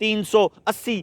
380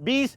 20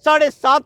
7.5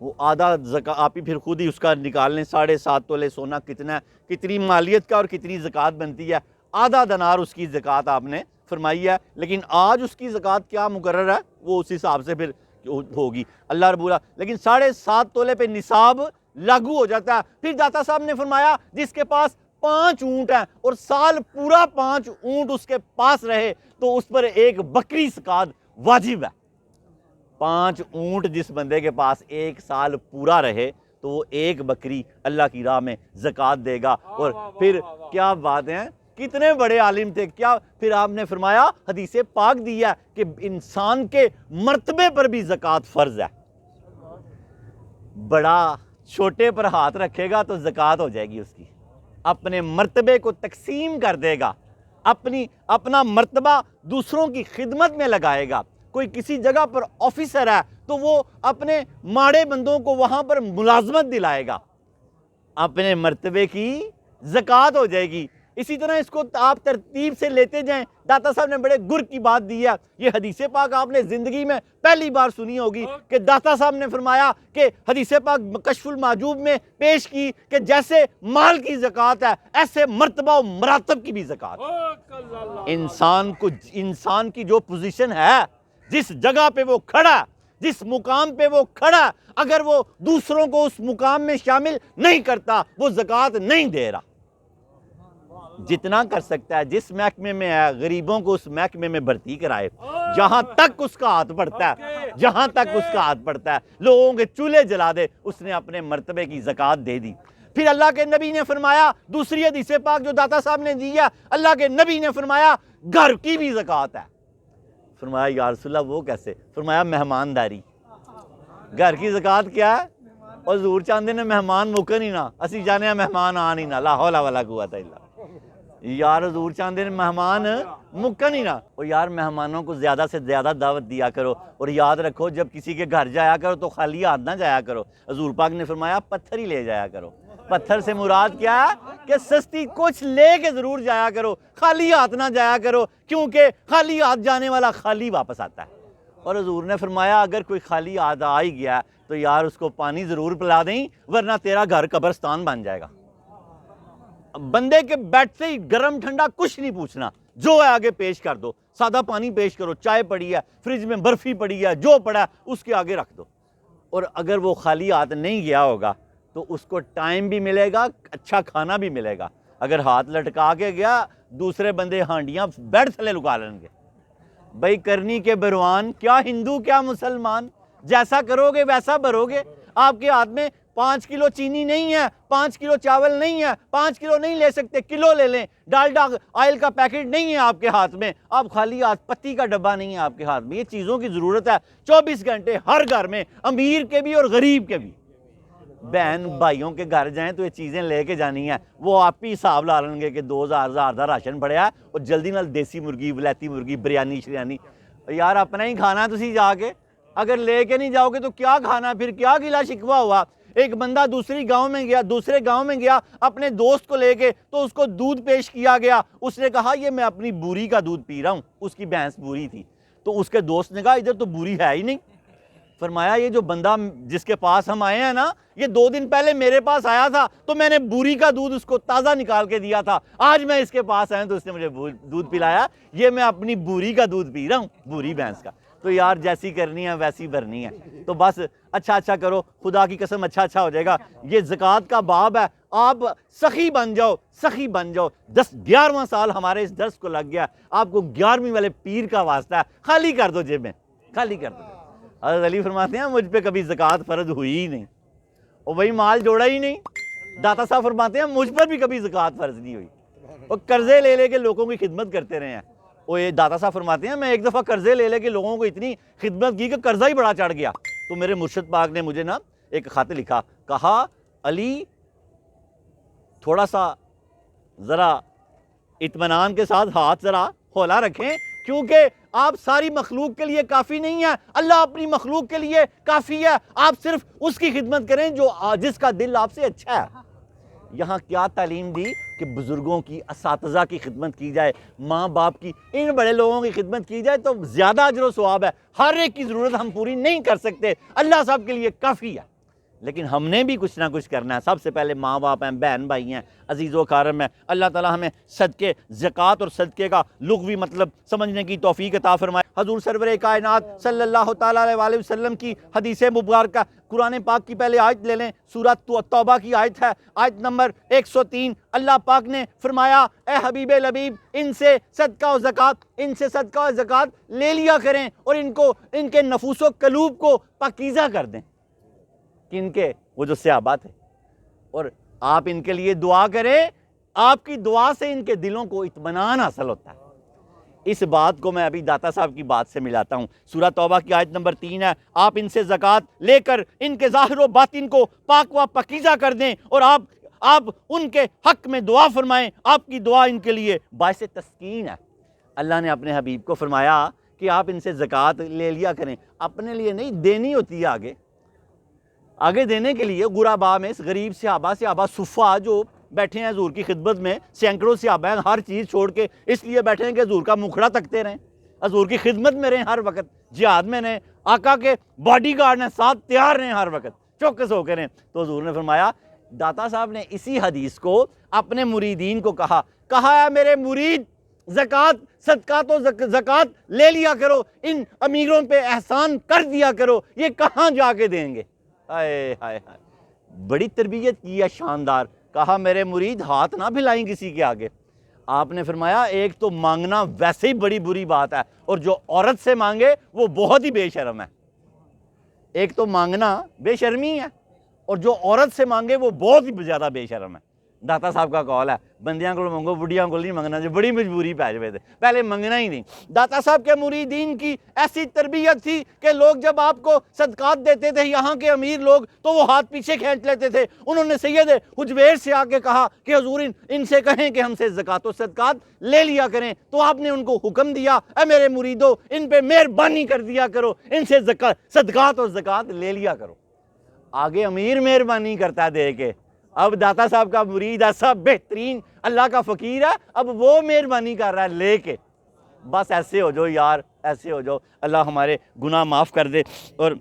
وہ آدھا زکوٰۃ آپ ہی پھر خود ہی اس کا نکال لیں، 7.5 تولے سونا کتنا ہے، کتنی مالیت کا اور کتنی زکوٰۃ بنتی ہے، آدھا دینار اس کی زکوٰۃ آپ نے فرمائی ہے، لیکن آج اس کی زکوٰۃ کیا مقرر ہے وہ اس حساب سے پھر ہوگی اللہ رب العالمین، لیکن 7.5 تولے پہ نصاب لاگو ہو جاتا ہے۔ پھر داتا صاحب نے فرمایا جس کے پاس 5 اونٹ ہیں اور سال پورا 5 اونٹ اس کے پاس رہے تو اس پر ایک بکری زکوٰۃ واجب ہے۔ 5 اونٹ جس بندے کے پاس 1 سال پورا رہے تو وہ ایک بکری اللہ کی راہ میں زکوٰۃ دے گا۔ اور پھر کیا بات ہے، کتنے بڑے عالم تھے، کیا پھر آپ نے فرمایا حدیث پاک دی ہے کہ انسان کے مرتبے پر بھی زکوٰۃ فرض ہے۔ بڑا چھوٹے پر ہاتھ رکھے گا تو زکوٰۃ ہو جائے گی اس کی، اپنے مرتبے کو تقسیم کر دے گا، اپنا مرتبہ دوسروں کی خدمت میں لگائے گا۔ کوئی کسی جگہ پر آفیسر ہے تو وہ اپنے ماڑے بندوں کو وہاں پر ملازمت دلائے گا، اپنے مرتبے کی زکوٰۃ ہو جائے گی۔ اسی طرح اس کو آپ ترتیب سے لیتے جائیں۔ داتا صاحب نے بڑے گر کی بات دی ہے، یہ حدیث پاک آپ نے زندگی میں پہلی بار سنی ہوگی کہ داتا صاحب نے فرمایا کہ حدیث پاک کشف المحجوب میں پیش کی کہ جیسے مال کی زکوٰۃ ہے ایسے مرتبہ و مراتب کی بھی زکوٰۃ ہے۔ انسان کی جو پوزیشن ہے، جس جگہ پہ وہ کھڑا، جس مقام پہ وہ کھڑا، اگر وہ دوسروں کو اس مقام میں شامل نہیں کرتا وہ زکوٰۃ نہیں دے رہا۔ جتنا کر سکتا ہے، جس محکمے میں ہے غریبوں کو اس محکمے میں بھرتی کرائے، جہاں تک اس کا ہاتھ بڑھتا ہے، جہاں تک اس کا ہاتھ بڑھتا ہے، لوگوں کے چولہے جلا دے، اس نے اپنے مرتبے کی زکوٰۃ دے دی۔ پھر اللہ کے نبی نے فرمایا، دوسری حدیث پاک جو داتا صاحب نے دی ہے، اللہ کے نبی نے فرمایا گھر کی بھی زکوٰۃ ہے۔ فرمایا یا رسول اللہ وہ کیسے؟ فرمایا مہمانداری۔ گھر کی زکوٰۃ کیا ہے؟ اور حضور چاہتے نے مہمان مکن ہی نہ، اسی جانے ہیں مہمان آن ہی نہ، لا حول ولا قوت الا باللہ۔ یار حضور چاہتے ہیں مہمان مکن ہی نہ، اور یار مہمانوں کو زیادہ سے زیادہ دعوت دیا کرو، اور یاد رکھو جب کسی کے گھر جایا کرو تو خالی ہاتھ نہ جایا کرو۔ حضور پاک نے فرمایا پتھر ہی لے جایا کرو۔ پتھر سے مراد کیا ہے کہ سستی کچھ لے کے ضرور جایا کرو، خالی ہاتھ نہ جایا کرو، کیونکہ خالی ہاتھ جانے والا خالی واپس آتا ہے۔ اور حضور نے فرمایا اگر کوئی خالی ہاتھ آ ہی گیا تو یار اس کو پانی ضرور پلا دیں، ورنہ تیرا گھر قبرستان بن جائے گا۔ بندے کے بیٹھتے ہی گرم ٹھنڈا کچھ نہیں پوچھنا، جو ہے آگے پیش کر دو، سادہ پانی پیش کرو، چائے پڑی ہے، فریج میں برفی پڑی ہے، جو پڑا ہے اس کے آگے رکھ دو۔ اور اگر وہ خالی ہاتھ نہیں گیا ہوگا تو اس کو ٹائم بھی ملے گا، اچھا کھانا بھی ملے گا۔ اگر ہاتھ لٹکا کے گیا دوسرے بندے ہانڈیاں بیڈ تھلے لگا لیں گے۔ بھائی کرنی کے بروان، کیا ہندو کیا مسلمان، جیسا کرو گے ویسا بھرو گے۔ آپ کے ہاتھ میں 5 کلو چینی نہیں ہے، 5 کلو چاول نہیں ہے، 5 کلو نہیں لے سکتے، کلو لے لیں۔ ڈالڈا آئل کا پیکٹ نہیں ہے آپ کے ہاتھ میں، آپ خالی ہاتھ، پتی کا ڈبہ نہیں ہے آپ کے ہاتھ میں۔ یہ چیزوں کی ضرورت ہے 24 گھنٹے ہر گھر میں، امیر کے بھی اور غریب کے بھی۔ بہن بھائیوں کے گھر جائیں تو یہ چیزیں لے کے جانی ہیں، وہ آپ ہی حساب لا لیں گے کہ 2000 دا راشن پڑیا ہے، اور جلدی نال دیسی مرغی، ولیتی مرغی، بریانی شریانی۔ یار اپنا ہی کھانا تسی جا کے، اگر لے کے نہیں جاؤ گے تو کیا کھانا؟ پھر کیا گلا شکوہ ہوا؟ ایک بندہ دوسرے گاؤں میں گیا اپنے دوست کو لے کے، تو اس کو دودھ پیش کیا گیا، اس نے کہا یہ میں اپنی بوری کا دودھ پی رہا ہوں، اس کی بھینس بوری تھی۔ تو اس کے دوست نے کہا ادھر تو بوری ہے ہی نہیں۔ فرمایا یہ جو بندہ جس کے پاس ہم آئے ہیں نا، یہ 2 دن پہلے میرے پاس آیا تھا تو میں نے بوری کا دودھ اس کو تازہ نکال کے دیا تھا، آج میں اس کے پاس آیا تو اس نے مجھے دودھ پلایا، یہ میں اپنی بوری کا دودھ پی رہا ہوں، بوری بھینس کا۔ تو یار جیسی کرنی ہے ویسی بھرنی ہے، تو بس اچھا کرو، خدا کی قسم اچھا ہو جائے گا۔ یہ زکوٰۃ کا باب ہے، آپ سخی بن جاؤ، سخی بن جاؤ۔ 11واں سال ہمارے اس درس کو لگ گیا، آپ کو 11ویں والے پیر کا واسطہ ہے، خالی کر دو جیب میں، خالی کر دو۔ حضرت علی فرماتے ہیں مجھ پہ کبھی زکوٰۃ فرض ہوئی ہی نہیں، اور وہی مال جوڑا ہی نہیں۔ داتا صاحب فرماتے ہیں مجھ پر بھی کبھی زکوٰۃ فرض نہیں ہوئی، اور قرضے لے کے لوگوں کی خدمت کرتے رہے ہیں۔ اور یہ داتا صاحب فرماتے ہیں میں ایک دفعہ قرضے لے کے لوگوں کو اتنی خدمت کی کہ قرضہ ہی بڑا چڑھ گیا، تو میرے مرشد پاک نے مجھے نا ایک خط لکھا، کہا علی تھوڑا سا ذرا اطمینان کے ساتھ ہاتھ ذرا ہولا رکھیں، کیونکہ آپ ساری مخلوق کے لیے کافی نہیں ہے، اللہ اپنی مخلوق کے لیے کافی ہے، آپ صرف اس کی خدمت کریں جس کا دل آپ سے اچھا ہے۔ یہاں کیا تعلیم دی کہ بزرگوں کی، اساتذہ کی خدمت کی جائے، ماں باپ کی، ان بڑے لوگوں کی خدمت کی جائے تو زیادہ اجر و ثواب ہے۔ ہر ایک کی ضرورت ہم پوری نہیں کر سکتے، اللہ صاحب کے لیے کافی ہے۔ لیکن ہم نے بھی کچھ نہ کچھ کرنا ہے. سب سے پہلے ماں باپ ہیں, بہن بھائی ہیں, عزیز و اکارم ہیں. اللہ تعالیٰ ہمیں صدقے, زکوٰۃ اور صدقے کا لغوی مطلب سمجھنے کی توفیق عطا فرمائے. حضور سرور کائنات صلی اللہ تعالیٰ علیہ وآلہ وسلم کی حدیث مبارکہ, قرآن پاک کی پہلے آیت لے لیں, سورۃ توبہ کی آیت ہے, آیت نمبر 103. اللہ پاک نے فرمایا اے حبیب لبیب, ان سے صدقہ و زکوٰۃ, ان سے صدقہ و زکوٰۃ لے لیا کریں اور ان کے نفوس و قلوب کو پاکیزہ کر دیں. کن کے؟ وہ جو صحابہ تھے. اور آپ ان کے لیے دعا کریں, آپ کی دعا سے ان کے دلوں کو اطمینان حاصل ہوتا ہے. اس بات کو میں ابھی داتا صاحب کی بات سے ملاتا ہوں. سورہ توبہ کی آیت نمبر 3 ہے, آپ ان سے زکوٰۃ لے کر ان کے ظاہر و باطن کو پاک و پاکیزہ کر دیں اور آپ ان کے حق میں دعا فرمائیں. آپ کی دعا ان کے لیے باعث تسکین ہے. اللہ نے اپنے حبیب کو فرمایا کہ آپ ان سے زکوٰۃ لے لیا کریں, اپنے لیے نہیں, دینی ہوتی ہے آگے دینے کے لیے. غربا میں غریب صحابہ صفا جو بیٹھے ہیں حضور کی خدمت میں, سینکڑوں صحابہ ہیں, ہر چیز چھوڑ کے اس لیے بیٹھے ہیں کہ حضور کا مکھڑا تکتے رہیں, حضور کی خدمت میں رہیں, ہر وقت جہاد میں رہیں, آقا کے باڈی گارڈ ہیں, ساتھ تیار رہیں, ہر وقت چوکس ہو کے رہیں. تو حضور نے فرمایا, داتا صاحب نے اسی حدیث کو اپنے مریدین کو کہا ہے میرے مرید, زکوٰۃ, صدقات و زکوٰۃ لے لیا کرو, ان امیروں پہ احسان کر دیا کرو, یہ کہاں جا کے دیں گے. ہائے ہائے ہائے, بڑی تربیت کی ہے, شاندار. کہا میرے مرید ہاتھ نہ پھیلائیں کسی کے آگے. آپ نے فرمایا ایک تو مانگنا ویسے ہی بڑی بری بات ہے, اور جو عورت سے مانگے وہ بہت ہی بے شرم ہے. ایک تو مانگنا بے شرمی ہے, اور جو عورت سے مانگے وہ بہت ہی زیادہ بے شرم ہے. داتا صاحب کا قول ہے, بندیاں کو مانگو, بڑھیاں کو نہیں منگنا, جو بڑی مجبوری پہ ہوئے تھے, پہلے منگنا ہی نہیں. داتا صاحب کے مریدین کی ایسی تربیت تھی کہ لوگ جب آپ کو صدقات دیتے تھے, یہاں کے امیر لوگ, تو وہ ہاتھ پیچھے کھینچ لیتے تھے. انہوں نے سید حجویر سے آ کے کہا کہ حضور ان سے کہیں کہ ہم سے زکوٰۃ و صدقات لے لیا کریں. تو آپ نے ان کو حکم دیا, اے میرے مریدو, ان پہ مہربانی کر دیا کرو, ان سے صدقات و زکوٰۃ لے لیا کرو. آگے امیر مہربانی کرتا ہے دے کے, اب داتا صاحب کا مرید ایسا بہترین اللہ کا فقیر ہے, اب وہ مہربانی کر رہا ہے لے کے. بس ایسے ہو جاؤ یار, ایسے ہو جاؤ, اللہ ہمارے گناہ معاف کر دے. اور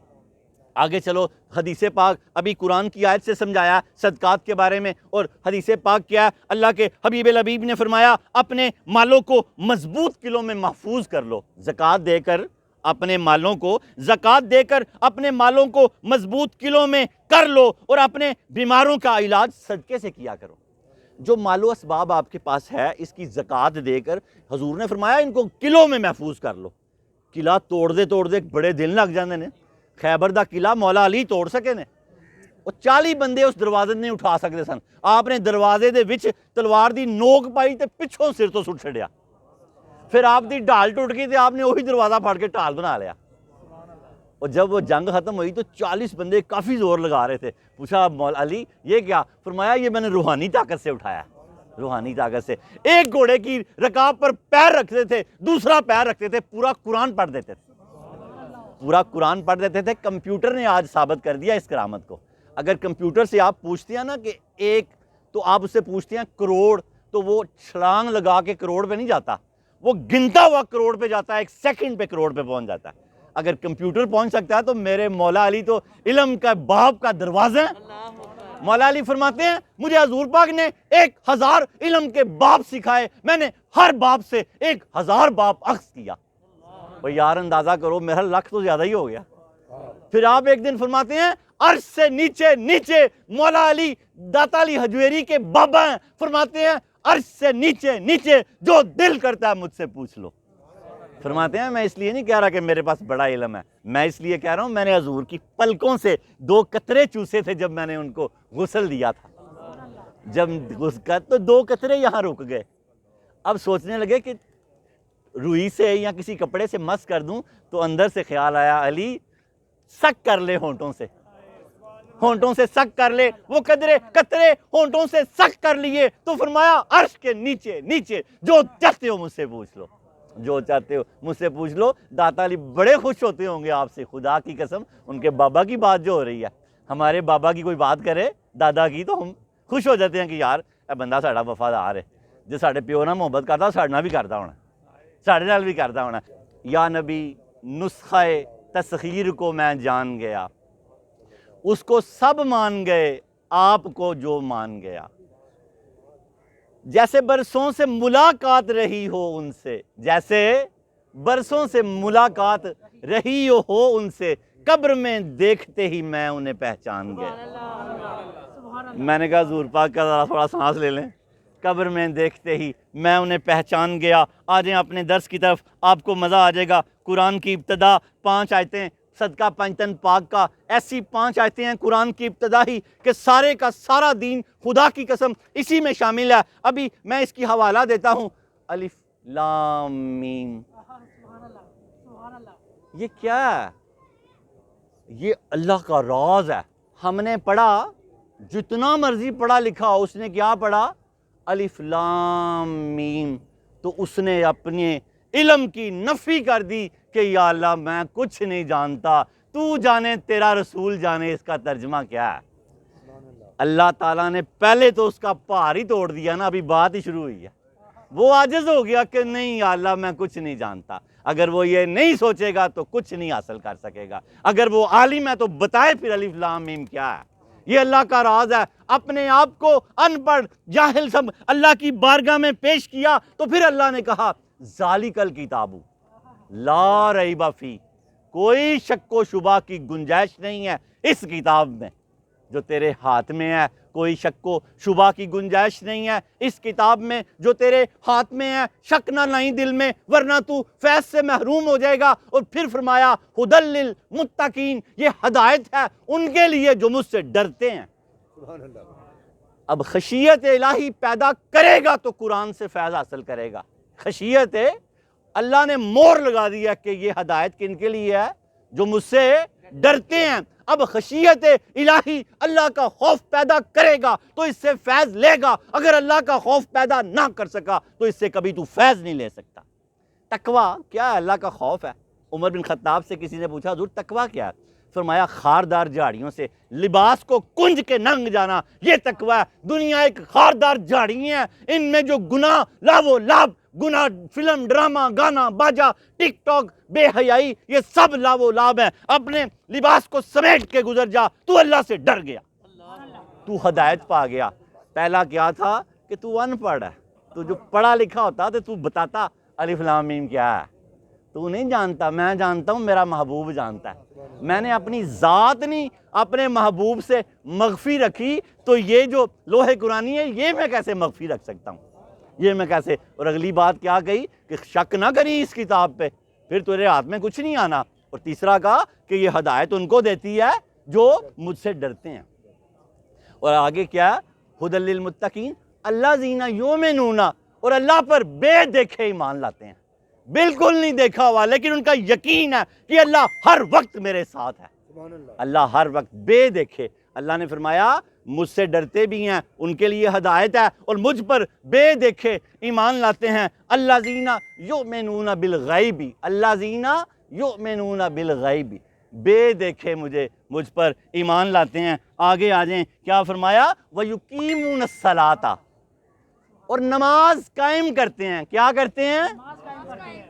آگے چلو, حدیث پاک ابھی قرآن کی آیت سے سمجھایا صدقات کے بارے میں, اور حدیث پاک کیا ہے, اللہ کے حبیب لبیب نے فرمایا اپنے مالوں کو مضبوط قلعوں میں محفوظ کر لو. زکوٰۃ دے کر اپنے مالوں کو, زکوٰۃ دے کر اپنے مالوں کو مضبوط قلعوں میں کر لو, اور اپنے بیماروں کا علاج صدقے سے کیا کرو. جو مال و اسباب آپ کے پاس ہے, اس کی زکوٰۃ دے کر حضور نے فرمایا ان کو قلعوں میں محفوظ کر لو. قلعہ توڑ دے بڑے دن لگ جاندے نے. خیبر دا قلعہ مولا علی توڑ سکے نے, اور 40 بندے اس دروازے نہیں اٹھا سکتے سن. آپ نے دروازے دے وچ تلوار دی نوک پائی تے پچھوں سر تو سٹ چھڑیا. پھر آپ دی ڈھال ٹوٹ گئی, آپ نے وہی دروازہ پھاڑ کے ڈھال بنا لیا. اور جب وہ جنگ ختم ہوئی تو 40 بندے کافی زور لگا رہے تھے. پوچھا مولا علی یہ کیا؟ فرمایا یہ میں نے روحانی طاقت سے اٹھایا, روحانی طاقت سے. ایک گھوڑے کی رکاب پر پیر رکھتے تھے, دوسرا پیر رکھتے تھے, پورا قرآن پڑھ دیتے تھے, پورا قرآن پڑھ دیتے تھے. کمپیوٹر نے آج ثابت کر دیا اس کرامت کو. اگر کمپیوٹر سے آپ پوچھتے ہیں نا کہ ایک, تو آپ اس سے پوچھتے ہیں کروڑ, تو وہ چھلانگ لگا کے کروڑ پہ نہیں جاتا, وہ گنتا ہوا کروڑ پہ جاتا ہے, 1 سیکنڈ پہ کروڑ پہ پہنچ جاتا ہے. اگر کمپیوٹر پہنچ سکتا ہے تو میرے مولا علی تو علم کا باپ کا دروازہ ہے. مولا علی فرماتے ہیں مجھے حضور پاک نے 1000 علم کے باپ سکھائے, میں نے ہر باپ سے 1000 باپ اخذ کیا. اور یار اندازہ کرو, میرا لکھ تو زیادہ ہی ہو گیا. پھر آپ ایک دن فرماتے ہیں عرش سے نیچے نیچے مولا علی داتا علی حجویری کے بابا ہیں, فرماتے ہیں عرش سے نیچے نیچے جو دل کرتا ہے مجھ سے پوچھ لو. فرماتے ہیں میں اس لیے نہیں کہہ رہا کہ میرے پاس بڑا علم ہے, میں اس لیے کہہ رہا ہوں میں نے حضور کی پلکوں سے 2 قطرے چوسے تھے جب میں نے ان کو غسل دیا تھا. جب غسل تو 2 قطرے یہاں رک گئے. اب سوچنے لگے کہ روئی سے یا کسی کپڑے سے مس کر دوں, تو اندر سے خیال آیا علی سک کر لے ہونٹوں سے, ہونٹوں سے سک کر لے. وہ قطرے ہونٹوں سے سک کر لیے تو فرمایا عرش کے نیچے نیچے جو چاہتے ہو مجھ سے پوچھ لو, جو چاہتے ہو مجھ سے پوچھ لو. داتا علی بڑے خوش ہوتے ہوں گے آپ سے, خدا کی قسم. ان کے بابا کی بات جو ہو رہی ہے, ہمارے بابا کی کوئی بات کرے دادا کی, تو ہم خوش ہو جاتے ہیں کہ یار اے بندہ ساڑا وفادار ہے, جو ساڑے پیو نہ محبت کرتا ساڑے نال بھی کرتا ہونا, ساڑے نال بھی کرتا ہونا. یا نبی نسخہ تسخیر کو میں جان گیا, اس کو سب مان گئے، آپ کو جو مان گیا۔ جیسے برسوں سے ملاقات رہی ہو ان سے، جیسے برسوں سے ملاقات رہی ہو ان سے، قبر میں دیکھتے ہی میں انہیں پہچان گیا۔ میں نے کہا حضور پاک کا ذرا تھوڑا سانس لے لیں۔ قبر میں دیکھتے ہی میں انہیں پہچان گیا۔ آ جائیں اپنے درس کی طرف، آپ کو مزہ آ جائے گا۔ قرآن کی ابتدا 5 آیتیں، صدقہ پنجتن پاک کا، ایسی 5 آیتیں ہیں قرآن کی ابتدا ہی کہ سارے کا سارا دین خدا کی قسم اسی میں شامل ہے۔ ابھی میں اس کی حوالہ دیتا ہوں، الف لام میم۔ یہ کیا ہے؟ یہ اللہ کا راز ہے۔ ہم نے پڑھا، جتنا مرضی پڑھا لکھا ہو، اس نے کیا پڑھا؟ الف لام میم۔ تو اس نے اپنے علم کی نفی کر دی کہ یا اللہ میں کچھ نہیں جانتا، تو جانے، تیرا رسول جانے اس کا ترجمہ کیا ہے۔ اللہ تعالیٰ نے پہلے تو اس کا پہاڑ ہی توڑ دیا نا، ابھی بات ہی شروع ہوئی ہے۔ وہ عاجز ہو گیا کہ نہیں یا اللہ میں کچھ نہیں جانتا۔ اگر وہ یہ نہیں سوچے گا تو کچھ نہیں حاصل کر سکے گا۔ اگر وہ عالم ہے تو بتائے پھر الف لام میم کیا ہے۔ یہ اللہ کا راز ہے۔ اپنے آپ کو ان پڑھ جاہل سب اللہ کی بارگاہ میں پیش کیا تو پھر اللہ نے کہا ذالک الکتاب لا ریب فیہ، کوئی شک و شبہ کی گنجائش نہیں ہے اس کتاب میں جو تیرے ہاتھ میں ہے، کوئی شک و شبہ کی گنجائش نہیں ہے اس کتاب میں جو تیرے ہاتھ میں ہے، شک نہ لائیں دل میں ورنہ تو فیض سے محروم ہو جائے گا۔ اور پھر فرمایا ھدی للمتقین، یہ ہدایت ہے ان کے لیے جو مجھ سے ڈرتے ہیں۔ اب خشیت الہی پیدا کرے گا تو قرآن سے فیض حاصل کرے گا۔ خشیت اللہ نے مور لگا دیا کہ یہ ہدایت کن کے لیے ہے؟ جو مجھ سے ڈرتے ہیں۔ اب خشیت الہی اللہ کا خوف پیدا کرے گا تو اس سے فیض لے گا۔ اگر اللہ کا خوف پیدا نہ کر سکا تو اس سے کبھی تو فیض نہیں لے سکتا۔ تقوی کیا ہے؟ اللہ کا خوف ہے۔ عمر بن خطاب سے کسی نے پوچھا حضور تقوی کیا ہے؟ فرمایا خاردار جھاڑیوں سے لباس کو کنج کے ننگ جانا، یہ تقوی ہے۔ دنیا ایک خاردار جھاڑی ہیں، ان میں جو گناہ لا و لاب، گناہ، فلم، ڈرامہ، گانا، باجا، ٹک ٹاک، بے حیائی، یہ سب لا و لاب ہیں۔ اپنے لباس کو سمیٹ کے گزر جا، تو اللہ سے ڈر گیا، تو ہدایت پا گیا۔ پہلا کیا تھا کہ تو ان پڑھ ہے، تو جو پڑھا لکھا ہوتا تو بتاتا الف لام میم کیا ہے۔ تو نہیں جانتا، میں جانتا ہوں، میرا محبوب جانتا ہے۔ میں نے اپنی ذات نہیں اپنے محبوب سے مخفی رکھی، تو یہ جو لوح قرآنی ہے یہ میں کیسے مخفی رکھ سکتا ہوں؟ یہ میں کیسے؟ اور اگلی بات کیا کہی کہ شک نہ کری اس کتاب پہ، پھر تیرے ہاتھ میں کچھ نہیں آنا۔ اور تیسرا کہا کہ یہ ہدایت ان کو دیتی ہے جو مجھ سے ڈرتے ہیں۔ اور آگے کیا؟ ھدی للمتقین الذین یؤمنون، اور اللہ پر بے دیکھے ایمان لاتے ہیں، بالکل نہیں دیکھا ہوا لیکن ان کا یقین ہے کہ اللہ ہر وقت میرے ساتھ ہے۔ اللہ ہر وقت بے دیکھے۔ اللہ نے فرمایا مجھ سے ڈرتے بھی ہیں، ان کے لیے ہدایت ہے، اور مجھ پر بے دیکھے ایمان لاتے ہیں۔ الذین یؤمنون بالغیب، الذین یؤمنون بالغیب، بے دیکھے مجھ پر ایمان لاتے ہیں۔ آگے آ جائیں، کیا فرمایا؟ وَيُقِيمُونَ الصَّلَاةَ، اور نماز قائم کرتے ہیں۔ کیا کرتے ہیں؟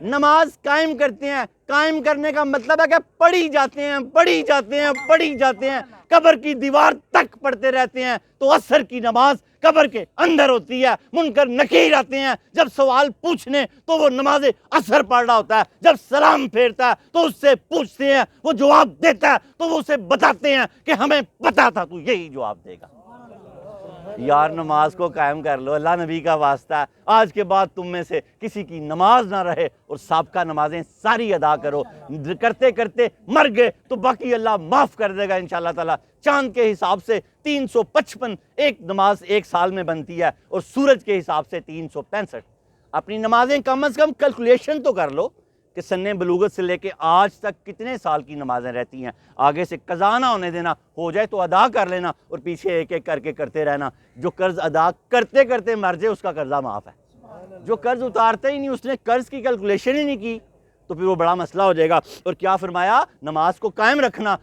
نماز قائم کرتے ہیں۔ قائم کرنے کا مطلب ہے کہ پڑھی جاتے ہیں، پڑھی جاتے ہیں، پڑھی جاتے ہیں، قبر کی دیوار تک پڑھتے رہتے ہیں۔ تو عصر کی نماز قبر کے اندر ہوتی ہے، منکر نکیر آتے ہیں، جب سوال پوچھنے تو وہ نماز عصر پڑھ رہا ہوتا ہے، جب سلام پھیرتا ہے تو اس سے پوچھتے ہیں، وہ جواب دیتا ہے تو وہ اسے بتاتے ہیں کہ ہمیں پتا تھا تو یہی جواب دے گا۔ یار نماز کو قائم کر لو، اللہ نبی کا واسطہ ہے۔ آج کے بعد تم میں سے کسی کی نماز نہ رہے، اور سابقہ نمازیں ساری ادا کرو۔ کرتے کرتے مر گئے تو باقی اللہ معاف کر دے گا انشاءاللہ تعالی۔ چاند کے حساب سے 355 ایک نماز ایک سال میں بنتی ہے، اور سورج کے حساب سے 365۔ اپنی نمازیں کم از کم کیلکولیشن تو کر لو کہ سن بلوغت سے لے کے آج تک کتنے سال کی نمازیں رہتی ہیں۔ آگے سے قضا نہ ہونے دینا، ہو جائے تو ادا کر لینا، اور پیچھے ایک ایک کر کے کرتے رہنا۔ جو قرض ادا کرتے کرتے مر جائے اس کا قرضہ معاف ہے۔ جو قرض اتارتا ہی نہیں، اس نے قرض کی کیلکولیشن ہی نہیں کی، تو پھر وہ بڑا مسئلہ ہو جائے گا۔ اور کیا فرمایا؟ نماز کو قائم رکھنا۔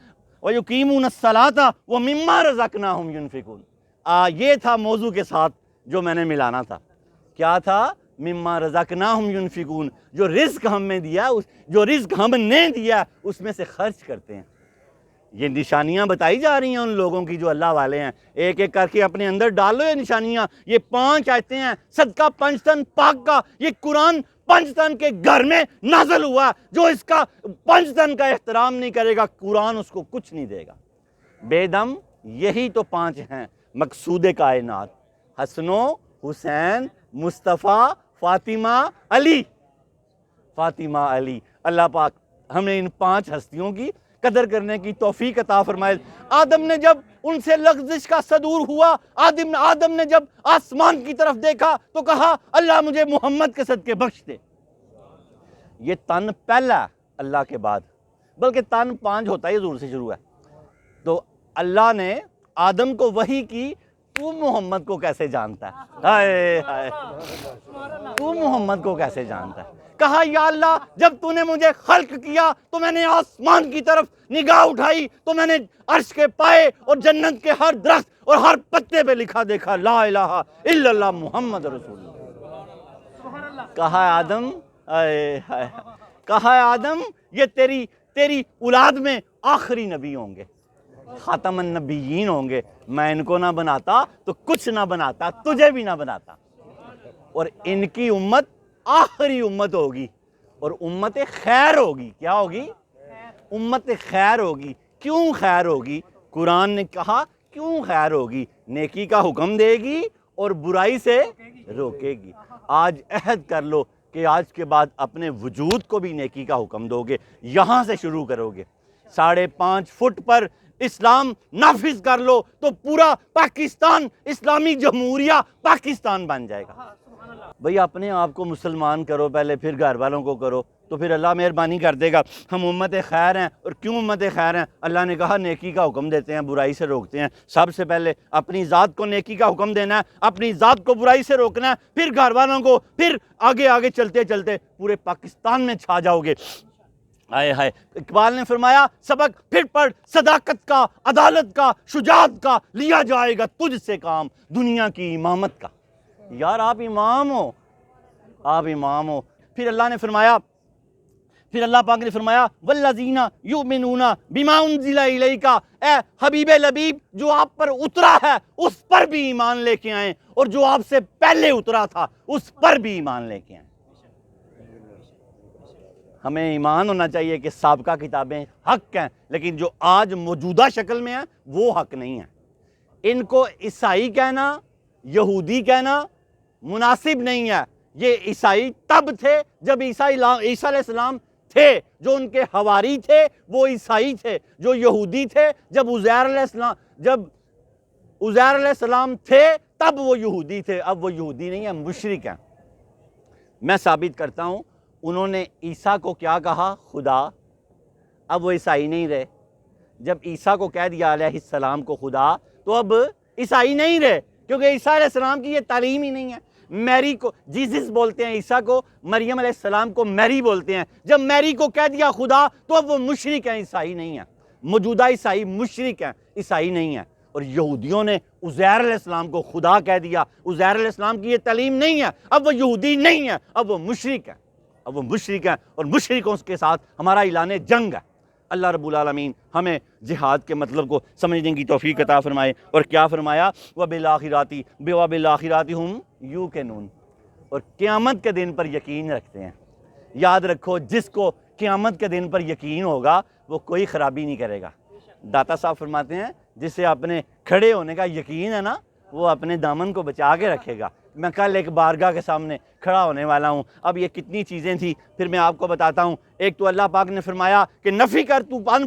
وَيُقِيمُونَ الصَّلَاةَ وَمِمَّا رَزَقْنَاهُمْ يُنْفِقُونَ۔ یہ تھا موضوع کے ساتھ جو میں نے ملانا تھا۔ کیا تھا؟ مما رزقناہم ینفقون، جو رزق ہم نے دیا، جو رزق ہم نے دیا اس میں سے خرچ کرتے ہیں۔ یہ نشانیاں بتائی جا رہی ہیں ان لوگوں کی جو اللہ والے ہیں، ایک ایک کر کے اپنے اندر ڈال لو یہ نشانیاں۔ یہ 5 آیتیں ہیں، صدقہ پنجتن پاک کا، یہ قرآن پنجتن کے گھر میں نازل ہوا، جو اس کا پنجتن کا احترام نہیں کرے گا قرآن اس کو کچھ نہیں دے گا۔ بے دم یہی تو 5 ہیں مقصود کائنات، حسن و حسین، مصطفیٰ، فاطمہ، علی۔ فاطمہ، علی، اللہ پاک ہمیں ان 5 ہستیوں کی قدر کرنے کی توفیق عطا فرمائے۔ آدم نے جب ان سے لغزش کا صدور ہوا، آدم نے جب آسمان کی طرف دیکھا تو کہا اللہ مجھے محمد کے صدقے بخش دے۔ یہ تن پہلا ہے اللہ کے بعد، بلکہ تن 5 ہوتا ہے، حضور سے شروع ہے۔ تو اللہ نے آدم کو وحی کی، تو محمد کو کیسے جانتا ہے؟ ہائے ہائے، تو محمد کو کیسے جانتا ہے؟ کہا یا اللہ جب تو نے مجھے خلق کیا تو میں نے آسمان کی طرف نگاہ اٹھائی تو میں نے عرش کے پائے اور جنت کے ہر درخت اور ہر پتے پہ لکھا دیکھا لا الہ الا اللہ محمد رسول اللہ۔ کہا آدم، کہا آدم یہ تیری اولاد میں آخری نبی ہوں گے، خاتم النبیین ہوں گے، میں ان کو نہ بناتا تو کچھ نہ بناتا، تجھے بھی نہ بناتا، اور ان کی امت آخری امت ہوگی اور امت خیر ہوگی۔ کیا ہوگی؟ امت خیر ہوگی۔ کیوں خیر ہوگی؟ قرآن نے کہا کیوں خیر ہوگی؟ نیکی کا حکم دے گی اور برائی سے روکے گی۔ آج عہد کر لو کہ آج کے بعد اپنے وجود کو بھی نیکی کا حکم دو گے، یہاں سے شروع کرو گے۔ 5.5 فٹ پر اسلام نافذ کر لو تو پورا پاکستان اسلامی جمہوریہ پاکستان بن جائے گا۔ بھئی اپنے آپ کو مسلمان کرو پہلے، پھر گھر والوں کو کرو، تو پھر اللہ مہربانی کر دے گا۔ ہم امت خیر ہیں، اور کیوں امت خیر ہیں؟ اللہ نے کہا نیکی کا حکم دیتے ہیں، برائی سے روکتے ہیں۔ سب سے پہلے اپنی ذات کو نیکی کا حکم دینا ہے، اپنی ذات کو برائی سے روکنا ہے، پھر گھر والوں کو، پھر آگے آگے چلتے چلتے پورے پاکستان میں چھا جاؤ گے۔ آئے ہائے، اقبال نے فرمایا سبق پھر پڑھ صداقت کا، عدالت کا، شجاعت کا، لیا جائے گا تجھ سے کام دنیا کی امامت کا۔ یار آپ امام ہو، آپ امام ہو۔ پھر اللہ نے فرمایا، پھر اللہ پاک نے فرمایا والذین یؤمنون بما انزل الیک، اے حبیب لبیب جو آپ پر اترا ہے اس پر بھی ایمان لے کے آئیں، اور جو آپ سے پہلے اترا تھا اس پر بھی ایمان لے کے آئیں۔ ہمیں ایمان ہونا چاہیے کہ سابقہ کتابیں حق ہیں، لیکن جو آج موجودہ شکل میں ہیں وہ حق نہیں ہیں۔ ان کو عیسائی کہنا، یہودی کہنا مناسب نہیں ہے۔ یہ عیسائی تب تھے جب عیسیٰ علیہ السلام تھے، جو ان کے حواری تھے وہ عیسائی تھے، جو یہودی تھے جب عزیر علیہ السلام تھے تب وہ یہودی تھے، اب وہ یہودی نہیں ہیں، مشرک ہیں۔ میں ثابت کرتا ہوں انہوں نے عیسیٰ کو کیا کہا؟ خدا۔ اب وہ عیسائی نہیں رہے۔ جب عیسیٰ کو کہہ دیا علیہ السلام کو خدا تو اب عیسائی نہیں رہے، کیونکہ عیسیٰ علیہ السلام کی یہ تعلیم ہی نہیں ہے۔ میری کو جیزس بولتے ہیں عیسیٰ کو، مریم علیہ السلام کو میری بولتے ہیں۔ جب میری کو کہہ دیا خدا تو اب وہ مشرک ہیں، عیسائی نہیں ہیں۔ موجودہ عیسائی مشرک ہیں، عیسائی نہیں ہیں۔ اور یہودیوں نے عزیر علیہ السلام کو خدا کہہ دیا، عزیر علیہ السلام کی یہ تعلیم نہیں ہے، اب وہ یہودی نہیں ہے، اب وہ مشرک ہیں، اب وہ مشرک ہیں، اور مشرکوں کے ساتھ ہمارا اعلان جنگ ہے۔ اللہ رب العالمین ہمیں جہاد کے مطلب کو سمجھنے کی توفیق عطا فرمائے۔ اور کیا فرمایا؟ وَبِالْآخِرَاتِ هُمْ یوقنون، اور قیامت کے دن پر یقین رکھتے ہیں۔ یاد رکھو جس کو قیامت کے دن پر یقین ہوگا وہ کوئی خرابی نہیں کرے گا۔ داتا صاحب فرماتے ہیں جسے اپنے کھڑے ہونے کا یقین ہے نا وہ اپنے دامن کو بچا کے رکھے گا۔ میں کل ایک بارگاہ کے سامنے کھڑا ہونے والا ہوں، اب یہ کتنی چیزیں تھیں پھر میں آپ کو بتاتا ہوں۔ ایک تو اللہ پاک نے فرمایا کہ نفی کر، تو ان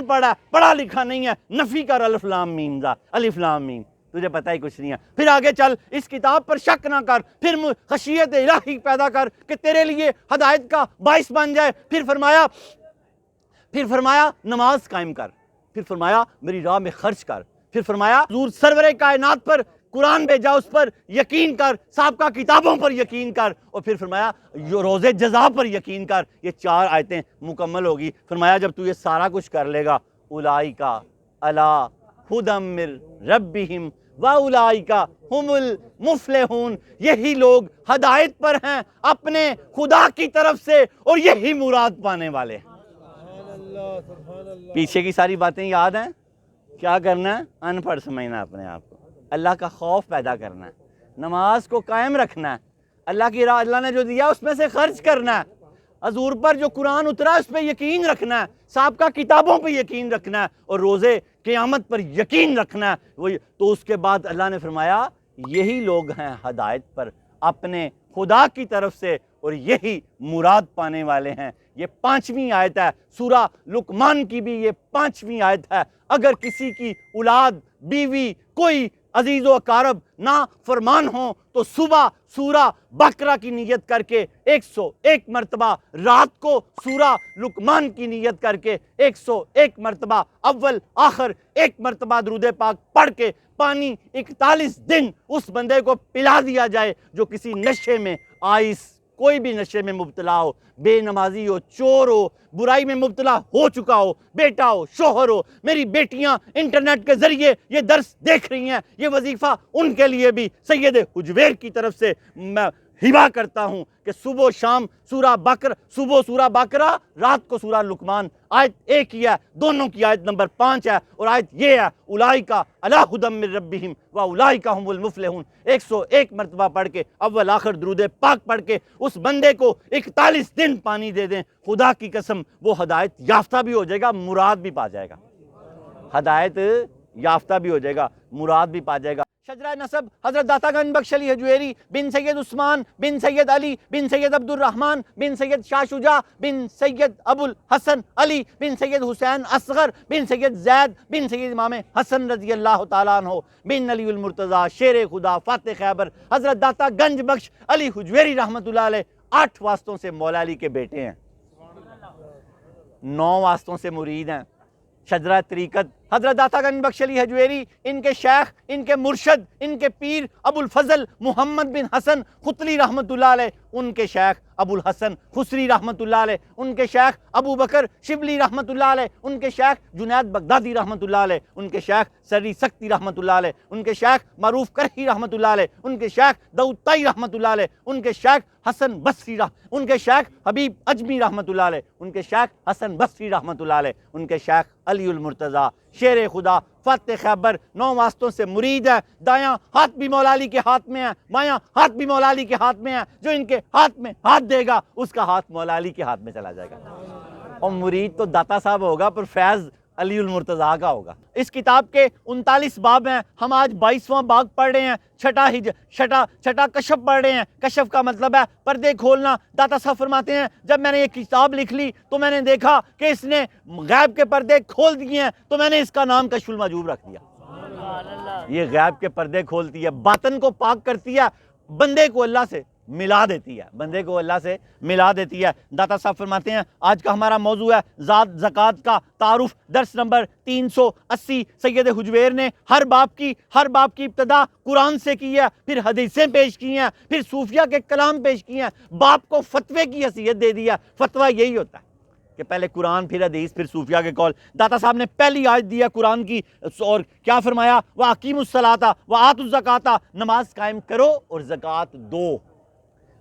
پڑھا پڑھا لکھا نہیں ہے، نفی کر الف لام میم ذا، الف لام میم، تجھے پتہ ہی کچھ نہیں ہے۔ پھر آگے چل، اس کتاب پر شک نہ کر، پھر خشیت الہی پیدا کر کہ تیرے لیے ہدایت کا باعث بن جائے۔ پھر فرمایا نماز قائم کر، پھر فرمایا میری راہ میں خرچ کر، پھر فرمایا حضور سرور کائنات پر قرآن بھیجا اس پر یقین کر، سابقہ کتابوں پر یقین کر، اور پھر فرمایا روز جزا پر یقین کر۔ یہ 4 آیتیں مکمل ہوگی۔ فرمایا جب تو یہ سارا کچھ کر لے گا، اولئک علی ھدی من ربہم واولئک ھم المفلحون، یہی لوگ ہدایت پر ہیں اپنے خدا کی طرف سے اور یہی مراد پانے والے ہیں۔ پیچھے کی ساری باتیں یاد ہیں؟ کیا کرنا ہے؟ ان پڑھ سمجھنا اپنے آپ کو، اللہ کا خوف پیدا کرنا ہے، نماز کو قائم رکھنا ہے، اللہ کی راہ اللہ نے جو دیا اس میں سے خرچ کرنا ہے، حضور پر جو قرآن اترا اس پہ یقین رکھنا ہے، سابقہ کتابوں پہ یقین رکھنا ہے، اور روزے قیامت پر یقین رکھنا ہے۔ تو اس کے بعد اللہ نے فرمایا یہی لوگ ہیں ہدایت پر اپنے خدا کی طرف سے، اور یہی مراد پانے والے ہیں۔ یہ 5ویں آیت ہے، سورہ لقمان کی بھی یہ 5ویں آیت ہے۔ اگر کسی کی اولاد، بیوی، کوئی عزیز و اقارب نا فرمان ہوں تو صبح سورہ بقرہ کی نیت کر کے 101 مرتبہ، رات کو سورہ لقمان کی نیت کر کے 101 مرتبہ، اول آخر 1 مرتبہ درود پاک پڑھ کے پانی 41 دن اس بندے کو پلا دیا جائے جو کسی نشے میں، آئس، کوئی بھی نشے میں مبتلا ہو، بے نمازی ہو، چور ہو، برائی میں مبتلا ہو چکا ہو، بیٹا ہو، شوہر ہو۔ میری بیٹیاں انٹرنیٹ کے ذریعے یہ درس دیکھ رہی ہیں، یہ وظیفہ ان کے لیے بھی سید حجویر کی طرف سے میں ہبا کرتا ہوں کہ صبح و شام سورہ بقرہ، صبح سورہ بقرہ، رات کو سورہ لقمان۔ آیت ایک ہی ہے، دونوں کی آیت نمبر 5 ہے، اور آیت یہ ہے اولئک علی ھدی من ربہم واولئک ھم المفلحون۔ 101 مرتبہ پڑھ کے اول آخر درود پاک پڑھ کے اس بندے کو 41 دن پانی دے دیں، خدا کی قسم وہ ہدایت یافتہ بھی ہو جائے گا، مراد بھی پا جائے گا، ہدایت یافتہ بھی ہو جائے گا، مراد بھی پا جائے گا۔ شجرہ نسب حضرت داتا گنج بخش علی حجویری بن سید عثمان بن سید علی بن سید عبد الرحمن بن سید شاہ شجاع بن سید ابو الحسن علی بن سید حسین اصغر بن سید زید بن سید امام حسن رضی اللہ تعالیٰ عنہ بن علی المرتضیٰ شیر خدا فاتح خیبر حضرت داتا گنج بخش علی حجویری رحمۃ اللہ علیہ 8 واسطوں سے مولا علی کے بیٹے ہیں، 9 واسطوں سے مرید ہیں۔ شجرہ طریقت حضرت داتا گنج بخش علی حجویری، ان کے شیخ، ان کے مرشد، ان کے پیر ابو الفضل محمد بن حسن خطلی رحمۃ اللہ علیہ، ان کے شیخ ابو الحسن خسری رحمۃ اللہ علیہ، ان کے شیخ ابو بکر شبلی رحمۃ اللہ علیہ، ان کے شیخ جنید بغدادی رحمۃ اللہ علیہ، ان کے شیخ سری سکتی رحمۃ اللہ علیہ، ان کے شیخ معروف کرہی رحمۃ اللہ علیہ، ان کے شیخ داؤد طائی رحمۃ اللہ علیہ، ان کے شیخ حسن بصری ان کے شیخ حبیب اجمی رحمۃ اللہ علیہ، ان کے شیخ حسن بصری رحمۃ اللہ علیہ، ان کے شیخ علی المرتضیٰ شیر خدا فاتح خیبر 9 واسطوں سے مرید ہے۔ دایاں ہاتھ بھی مولا علی کے ہاتھ میں ہے، بایاں ہاتھ بھی مولا علی کے ہاتھ میں ہے، جو ان کے ہاتھ میں ہاتھ دے گا اس کا ہاتھ مولا علی کے ہاتھ میں چلا جائے گا، اور مرید تو داتا صاحب ہوگا پر فیض علی المرتضیٰ کا ہوگا۔ اس کتاب کے 39 باب ہیں، ہم آج 22واں باب پڑھ رہے ہیں، چھٹا کشف پڑھ رہے ہیں۔ کشف کا مطلب ہے پردے کھولنا۔ داتا صاحب فرماتے ہیں جب میں نے یہ کتاب لکھ لی تو میں نے دیکھا کہ اس نے غیب کے پردے کھول دیے ہیں، تو میں نے اس کا نام کشف المحجوب رکھ دیا۔ یہ غیب کے پردے کھولتی ہے، باطن کو پاک کرتی ہے، بندے کو اللہ سے ملا دیتی ہے، بندے کو اللہ سے ملا دیتی ہے۔ داتا صاحب فرماتے ہیں آج کا ہمارا موضوع ہے ذات زکوٰۃ کا تعارف، درس نمبر 380۔ سید حجویر نے ہر باپ کی ابتدا قرآن سے کی ہے، پھر حدیثیں پیش کی ہیں، پھر صوفیہ کے کلام پیش کیے ہیں، باپ کو فتوے کی حیثیت دے دیا۔ فتویٰ یہی ہوتا ہے کہ پہلے قرآن، پھر حدیث، پھر صوفیہ کے قول۔ داتا صاحب نے پہلی آیت دی ہے قرآن کی، اور کیا فرمایا؟ وَأَقِیمُوا الصَّلَاةَ وَآتُوا الزَّکَاةَ، نماز قائم کرو اور زکوٰۃ دو۔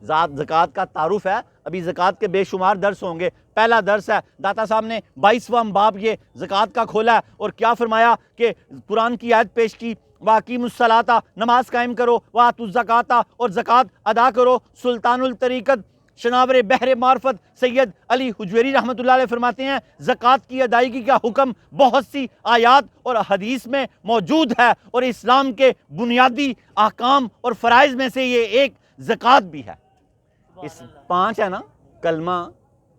ذات زکوٰۃ کا تعارف ہے، ابھی زکوٰۃ کے بے شمار درس ہوں گے۔ پہلا درس ہے داتا صاحب نے 22واں باب یہ زکوٰۃ کا کھولا ہے، اور کیا فرمایا کہ قرآن کی آیت پیش کی وَأَقِیمُوا الصَّلَاةَ، نماز قائم کرو، وَآتُوا الزَّکَاةَ، اور زکوٰۃ ادا کرو۔ سلطان الطریقت شناور بحر معرفت سید علی حجویری رحمۃ اللہ علیہ فرماتے ہیں زکوٰۃ کی ادائیگی کا حکم بہت سی آیات اور حدیث میں موجود ہے، اور اسلام کے بنیادی احکام اور فرائض میں سے یہ ایک زکوٰۃ بھی ہے۔ اس 5 ہے نا، کلمہ،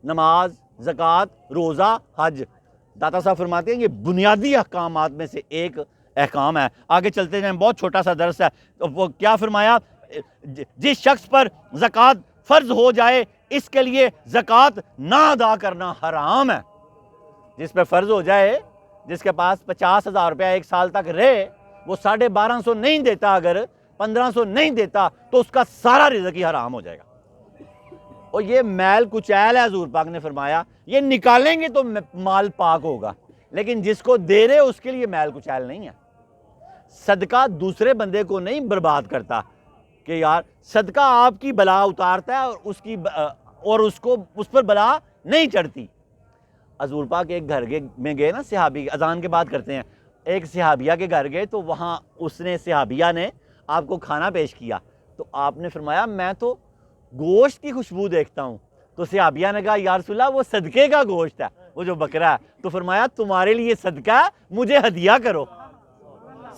نماز، زکوٰۃ، روزہ، حج۔ داتا صاحب فرماتے ہیں یہ بنیادی احکامات میں سے ایک احکام ہے۔ آگے چلتے جائیں، بہت چھوٹا سا درس ہے۔ وہ کیا فرمایا؟ جس شخص پر زکوٰۃ فرض ہو جائے اس کے لیے زکوٰۃ نہ ادا کرنا حرام ہے۔ جس پہ فرض ہو جائے، جس کے پاس 50,000 روپیہ ایک سال تک رہے، وہ 1250 نہیں دیتا، اگر 1500 نہیں دیتا تو اس کا سارا رزق ہی حرام ہو جائے گا۔ اور یہ میل کچیل ہے، حضور پاک نے فرمایا یہ نکالیں گے تو مال پاک ہوگا، لیکن جس کو دے رہے اس کے لیے میل کچیل نہیں ہے۔ صدقہ دوسرے بندے کو نہیں برباد کرتا کہ یار صدقہ آپ کی بلا اتارتا ہے اور اس پر بلا نہیں چڑھتی۔ حضور پاک ایک گھر میں گئے نا، صحابی اذان کے بعد کرتے ہیں، ایک صحابیہ کے گھر گئے تو وہاں اس نے صحابیہ نے آپ کو کھانا پیش کیا، تو آپ نے فرمایا میں تو گوشت کی خوشبو دیکھتا ہوں، تو صحابیہ نے کہا یا رسول اللہ وہ صدقے کا گوشت ہے، وہ جو بکرا ہے، تو فرمایا تمہارے لیے صدقہ ہے، مجھے ہدیہ کرو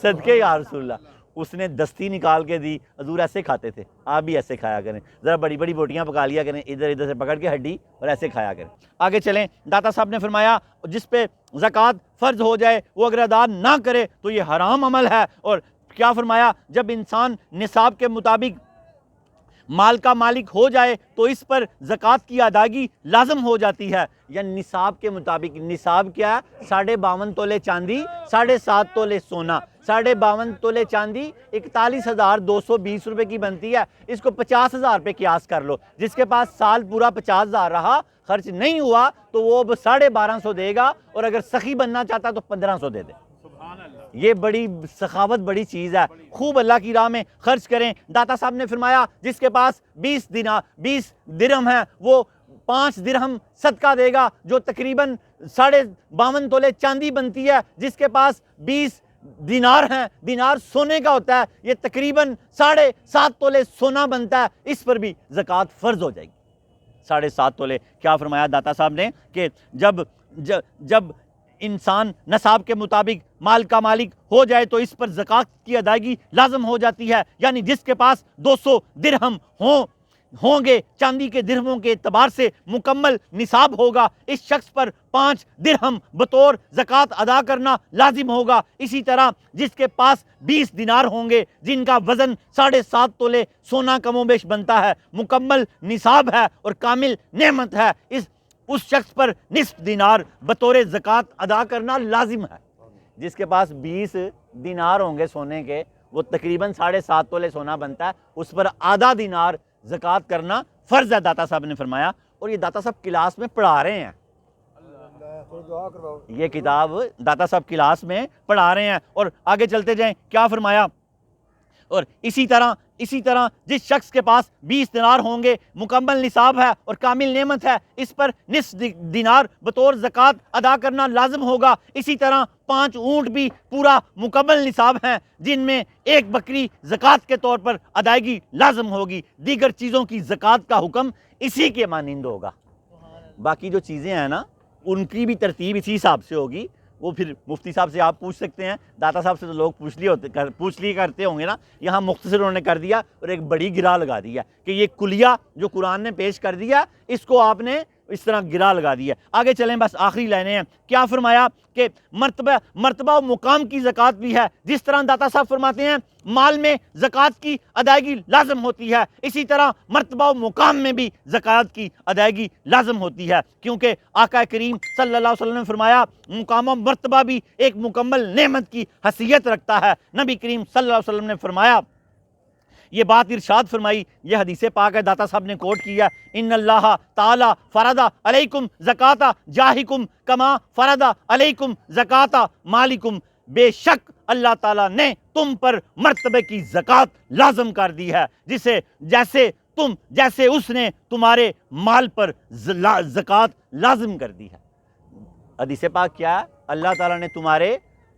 صدقے یا رسول اللہ۔ اس نے دستی نکال کے دی، حضور ایسے کھاتے تھے، آپ بھی ایسے کھایا کریں، ذرا بڑی بڑی بوٹیاں پکا لیا کریں، ادھر ادھر سے پکڑ کے ہڈی اور ایسے کھایا کریں۔ آگے چلیں، داتا صاحب نے فرمایا جس پہ زکوٰۃ فرض ہو جائے وہ اگر ادا نہ کرے تو یہ حرام عمل ہے، اور کیا فرمایا جب انسان نصاب کے مطابق مال کا مالک ہو جائے تو اس پر زکوٰۃ کی ادائیگی لازم ہو جاتی ہے، یا نصاب کے مطابق، نصاب کیا ہے 52.5 تولے چاندی، 7.5 تولے سونا، 52.5 تولے چاندی 41,220 روپے کی بنتی ہے، اس کو 50,000 پہ قیاس کر لو، جس کے پاس سال پورا 50,000 رہا خرچ نہیں ہوا تو وہ اب 1250 دے گا، اور اگر سخی بننا چاہتا تو 1500 دے دے۔ یہ بڑی سخاوت بڑی چیز ہے، خوب اللہ کی راہ میں خرچ کریں۔ داتا صاحب نے فرمایا جس کے پاس 20 درہم ہے وہ 5 درہم صدقہ دے گا، جو تقریباً 52.5 تولے چاندی بنتی ہے، جس کے پاس 20 دینار ہیں، دینار سونے کا ہوتا ہے، یہ تقریباً 7.5 تولے سونا بنتا ہے، اس پر بھی زکوٰۃ فرض ہو جائے گی۔ 7.5 تولے، کیا فرمایا داتا صاحب نے کہ جب انسان نصاب کے مطابق مال کا مالک ہو جائے تو اس پر زکوٰۃ کی ادائیگی لازم ہو جاتی ہے، یعنی جس کے پاس 200 درہم ہوں گے، چاندی کے درہموں کے اعتبار سے مکمل نصاب ہوگا، اس شخص پر 5 درہم بطور زکوٰۃ ادا کرنا لازم ہوگا۔ اسی طرح جس کے پاس 20 دینار ہوں گے جن کا وزن 7.5 تولے سونا کم و بیش بنتا ہے، مکمل نصاب ہے اور کامل نعمت ہے، اس شخص پر نصف دینار بطور زکوٰۃ ادا کرنا لازم ہے۔ جس کے پاس 20 دینار ہوں گے سونے کے، وہ تقریباً 7.5 تولے سونا بنتا ہے، اس پر آدھا دینار زکوٰۃ کرنا فرض ہے، داتا صاحب نے فرمایا۔ اور یہ داتا صاحب کلاس میں پڑھا رہے ہیں، یہ کتاب داتا صاحب کلاس میں پڑھا رہے ہیں۔ اور آگے چلتے جائیں، کیا فرمایا، اور اسی طرح جس شخص کے پاس 20 دینار ہوں گے، مکمل نصاب ہے اور کامل نعمت ہے، اس پر نصف دینار بطور زکوٰۃ ادا کرنا لازم ہوگا۔ اسی طرح 5 اونٹ بھی پورا مکمل نصاب ہیں، جن میں ایک بکری زکوٰۃ کے طور پر ادائیگی لازم ہوگی، دیگر چیزوں کی زکوٰۃ کا حکم اسی کے مانند ہوگا۔ باقی جو چیزیں ہیں نا ان کی بھی ترتیب اسی حساب سے ہوگی، وہ پھر مفتی صاحب سے آپ پوچھ سکتے ہیں، داتا صاحب سے تو لوگ پوچھ لیے کرتے ہوں گے نا، یہاں مختصر انہوں نے کر دیا اور ایک بڑی گرا لگا دیا کہ یہ کلیہ جو قرآن نے پیش کر دیا اس کو آپ نے اس طرح گرا لگا دیا۔ آگے چلیں، بس آخری لائنیں ہیں، کیا فرمایا کہ مرتبہ و مقام کی زکوٰۃ بھی ہے، جس طرح داتا صاحب فرماتے ہیں مال میں زکوٰۃ کی ادائیگی لازم ہوتی ہے، اسی طرح مرتبہ و مقام میں بھی زکوٰۃ کی ادائیگی لازم ہوتی ہے، کیونکہ آقا کریم صلی اللہ علیہ وسلم نے فرمایا مقام و مرتبہ بھی ایک مکمل نعمت کی حیثیت رکھتا ہے۔ نبی کریم صلی اللہ علیہ وسلم نے فرمایا، یہ بات ارشاد فرمائی، یہ حدیث پاک ہے، داتا صاحب نے کوٹ کیا، ان اللہ تعالی فرض علیکم زکوٰۃ جاہکم کما فرض علیکم زکوٰۃ مالکم، بے شک اللہ تعالیٰ نے تم پر مرتبے کی زکوٰۃ لازم کر دی ہے، جیسے اس نے تمہارے مال پر زکوٰۃ لازم کر دی ہے۔ حدیث پاک کیا ہے؟ اللہ تعالیٰ نے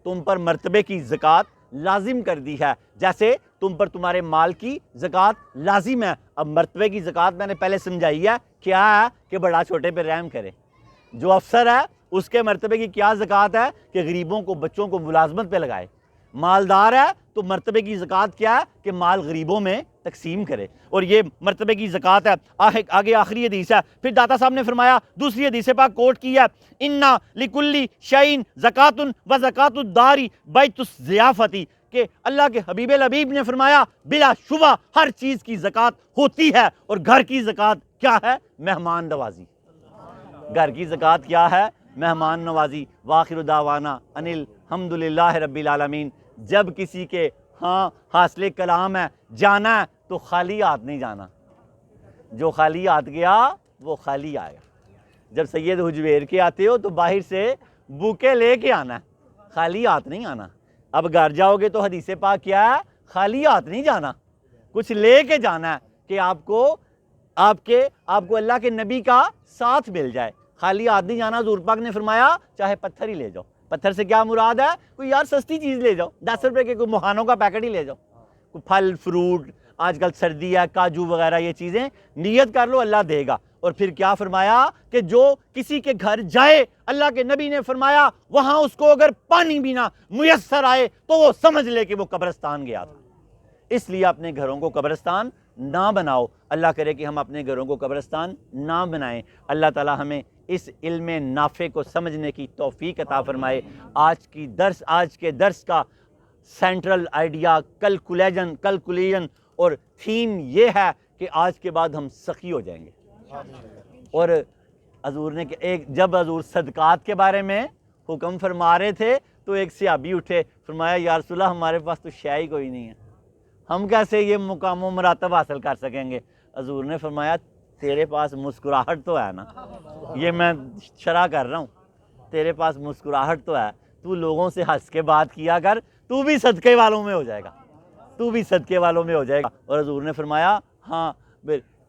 تم پر مرتبے کی زکوٰۃ لازم کر دی ہے، جیسے تم پر تمہارے مال کی زکوٰۃ لازم ہے۔ اب مرتبے کی زکوٰۃ میں نے پہلے سمجھائی ہے، کیا ہے کہ بڑا چھوٹے پہ رحم کرے، جو افسر ہے اس کے مرتبے کی کیا زکوٰۃ ہے کہ غریبوں کو، بچوں کو ملازمت پہ لگائے، مالدار ہے تو مرتبے کی زکوٰۃ کیا ہے کہ مال غریبوں میں تقسیم کرے، اور یہ مرتبے کی زکوٰۃ ہے۔ آگے آخری حدیث ہے، پھر داتا صاحب نے فرمایا دوسری حدیث پاک کوٹ کی ہے، انا لکلی شیء زکوٰۃ و زکوٰۃ الدار بیت الضیافۃ، کہ اللہ کے حبیب الحبیب نے فرمایا بلا شبہ ہر چیز کی زکوٰۃ ہوتی ہے، اور گھر کی زکوٰۃ کیا ہے؟ مہمان نوازی۔ گھر کی زکوٰۃ کیا ہے؟ مہمان نوازی۔ وآخر دعوانا ان الحمد للہ رب العالمین۔ جب کسی کے ہاں حاصل کلام ہے، جانا ہے تو خالی ہاتھ نہیں جانا، جو خالی ہاتھ گیا وہ خالی آئے گا۔ جب سید حجویر کے آتے ہو تو باہر سے بوکے لے کے آنا ہے، خالی ہاتھ نہیں آنا۔ اب گھر جاؤ گے تو حدیث پاک کیا ہے؟ خالی ہاتھ نہیں جانا، کچھ لے کے جانا ہے کہ آپ کو اللہ کے نبی کا ساتھ مل جائے۔ خالی ہاتھ نہیں جانا، حضور پاک نے فرمایا چاہے پتھر ہی لے جاؤ۔ پتھر سے کیا مراد ہے؟ کوئی یار سستی چیز لے جاؤ، 10 روپے کے کوئی مہانوں کا پیکٹ ہی لے جاؤ، کوئی پھل فروٹ، آج کل سردی ہے، کاجو وغیرہ یہ چیزیں، نیت کر لو اللہ دے گا۔ اور پھر کیا فرمایا کہ جو کسی کے گھر جائے، اللہ کے نبی نے فرمایا وہاں اس کو اگر پانی بھی نہ میسر آئے تو وہ سمجھ لے کہ وہ قبرستان گیا تھا۔ اس لیے اپنے گھروں کو قبرستان نہ بناؤ۔ اللہ کرے کہ ہم اپنے گھروں کو قبرستان نہ بنائیں۔ اللہ تعالی ہمیں اس علم نافع کو سمجھنے کی توفیق عطا فرمائے۔ آج کے درس کا سینٹرل آئیڈیا کلکولیشن اور تھیم یہ ہے کہ آج کے بعد ہم سخی ہو جائیں گے۔ اور حضور نے جب حضور صدقات کے بارے میں حکم فرما رہے تھے تو ایک صحابی اٹھے، فرمایا یا رسول اللہ ہمارے پاس تو شے ہی کوئی نہیں ہے، ہم کیسے یہ مقام و مراتب حاصل کر سکیں گے؟ حضور نے فرمایا تیرے پاس مسکراہٹ تو ہے نا، یہ میں شرح کر رہا ہوں، تیرے پاس مسکراہٹ تو ہے، تو لوگوں سے ہنس کے بات کیا کر، تو بھی صدقے والوں میں ہو جائے گا، تو بھی صدقے والوں میں ہو جائے گا۔ اور حضور نے فرمایا ہاں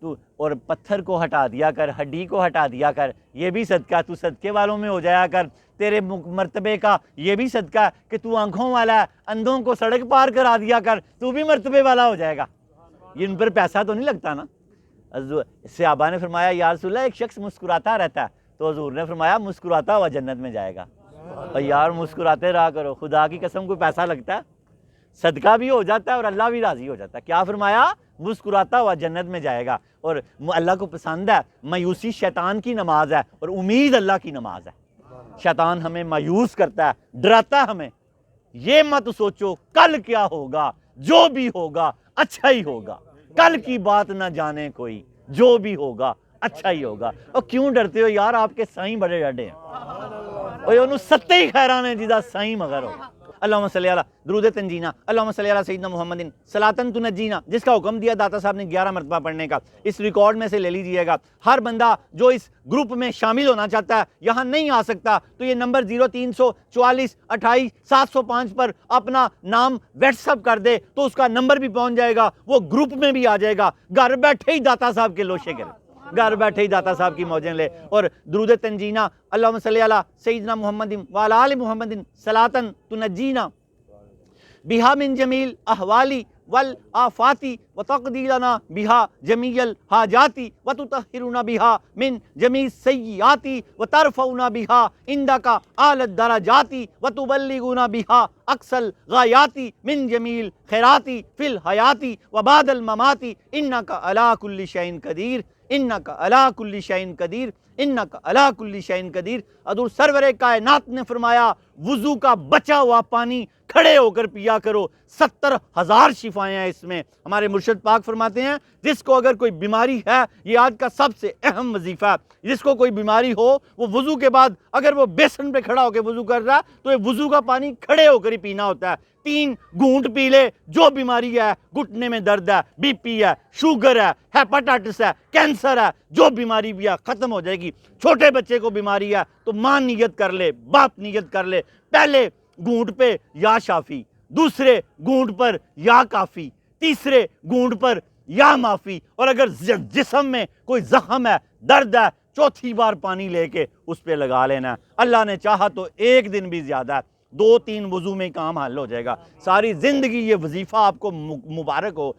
تو اور پتھر کو ہٹا دیا کر، ہڈی کو ہٹا دیا کر، یہ بھی صدقہ، تو صدقے والوں میں ہو جایا کر۔ تیرے مرتبے کا یہ بھی صدقہ ہے کہ تو آنکھوں والا ہے، اندھوں کو سڑک پار کرا دیا کر، تو بھی مرتبے والا ہو جائے گا۔ ان پر پیسہ تو نہیں لگتا نا۔ صحابہ نے فرمایا یا رسول اللہ ایک شخص مسکراتا رہتا ہے، تو حضور نے فرمایا مسکراتا ہوا جنت میں جائے گا۔ اور یار مسکراتے رہا کرو، خدا کی قسم کوئی پیسہ لگتا ہے؟ صدقہ بھی ہو جاتا ہے اور اللہ بھی راضی ہو جاتا ہے۔ کیا فرمایا؟ مسکراتا ہوا جنت میں جائے گا۔ اور اللہ کو پسند ہے، مایوسی شیطان کی نماز ہے اور امید اللہ کی نماز ہے۔ شیطان ہمیں مایوس کرتا ہے، ڈراتا ہے ہمیں، یہ مت سوچو کل کیا ہوگا، جو بھی ہوگا اچھا ہی ہوگا، کل کی بات نہ جانے کوئی، جو بھی ہوگا اچھا ہی ہوگا۔ اور کیوں ڈرتے ہو یار؟ آپ کے سائیں بڑے ڈاڈے ہیں، اور انہوں ستے ہی خیران ہیں جدا سائیں مگر ہو۔ اللہم صلی علی درود تنجینہ، اللہم صلی علی سیدنا محمد صلاۃً تنجینہ، جس کا حکم دیا داتا صاحب نے 11 مرتبہ پڑھنے کا، اس ریکارڈ میں سے لے لیجئے گا۔ ہر بندہ جو اس گروپ میں شامل ہونا چاہتا ہے، یہاں نہیں آ سکتا، تو یہ نمبر 0344 28 705 پر اپنا نام واٹس اپ کر دے تو اس کا نمبر بھی پہنچ جائے گا، وہ گروپ میں بھی آ جائے گا۔ گھر بیٹھے ہی داتا صاحب کے لوشے کرے، گھر بیٹھے ہی داتا صاحب کی موجیں لے۔ اور درود تنجینہ، اللہم صلی علی سیدنا محمد وعلی آل محمد صلاۃً تنجینہ بہا من جمیل احوالی والآفاتی وتقضی لنا بہا جمیع الحاجاتی وتطہرنا بہا من جمیع السیئاتی وترفعنا بہا عندک اعلی الدرجاتی وتبلغنا بہا اقصی الغایاتی من جمیع الخیراتی فی الحیاتی وبعد المماتی انک علی کل شیء قدیر، انک علی کل شیء قدیر، انک علی کل شیء قدیر۔ حضور سرور کائنات نے فرمایا وضو کا بچا ہوا پانی کھڑے ہو کر پیا کرو، 70,000 شفائیں ہیں اس میں۔ ہمارے مرشد پاک فرماتے ہیں جس کو اگر کوئی بیماری ہے، یہ آج کا سب سے اہم وظیفہ ہے، جس کو کوئی بیماری ہو وہ وضو کے بعد اگر وہ بیسن پہ کھڑا ہو کے وضو کر رہا ہے تو یہ وضو کا پانی کھڑے ہو کر ہی پینا ہوتا ہے۔ 3 گھونٹ پی لے، جو بیماری ہے، گھٹنے میں درد ہے، بی پی ہے، شوگر ہے، ہیپاٹائٹس ہے، کینسر ہے، جو بیماری بھی ہے ختم ہو جائے گی۔ چھوٹے بچے کو بیماری ہے تو ماں نیت کر لے، باپ نیت کر لے، پہلے گھونٹ پہ یا شافی، دوسرے گھونٹ پر یا کافی، تیسرے گھونٹ پر یا معافی، اور اگر جسم میں کوئی زخم ہے، درد ہے، چوتھی بار پانی لے کے اس پہ لگا لینا ہے۔ اللہ نے چاہا تو ایک دن بھی زیادہ ہے، 2-3 وضو میں کام حل ہو جائے گا۔ ساری زندگی یہ وظیفہ آپ کو مبارک ہو۔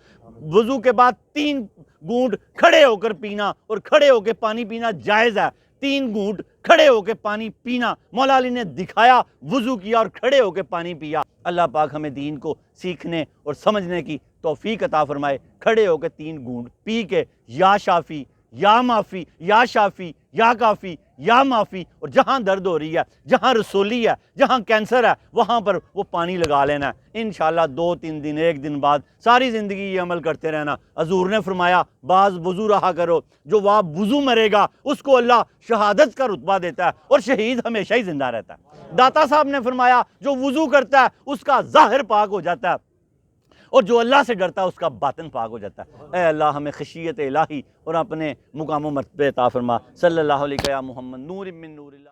وضو کے بعد 3 گھونٹ کھڑے ہو کر پینا، اور کھڑے ہو کے پانی پینا جائز ہے۔ 3 گھونٹ کھڑے ہو کے پانی پینا، مولا علی نے دکھایا، وضو کیا اور کھڑے ہو کے پانی پیا۔ اللہ پاک ہمیں دین کو سیکھنے اور سمجھنے کی توفیق عطا فرمائے۔ کھڑے ہو کے 3 گھونٹ پی کے یا شافی یا معافی، یا شافی یا کافی یا معافی، اور جہاں درد ہو رہی ہے، جہاں رسولی ہے، جہاں کینسر ہے، وہاں پر وہ پانی لگا لینا ہے۔ انشاءاللہ 2-3 دن، 1 دن بعد ساری زندگی یہ عمل کرتے رہنا۔ حضور نے فرمایا بعض وضو رہا کرو، جو وہاں وضو مرے گا اس کو اللہ شہادت کا رتبہ دیتا ہے، اور شہید ہمیشہ ہی زندہ رہتا ہے۔ داتا صاحب نے فرمایا جو وضو کرتا ہے اس کا ظاہر پاک ہو جاتا ہے، اور جو اللہ سے ڈرتا ہے اس کا باطن پاک ہو جاتا ہے۔ اے اللہ ہمیں خشیت الہی اور اپنے مقام و مرتبے عطا فرما۔ صلی اللہ علیہ یا محمد نور من نور اللہ۔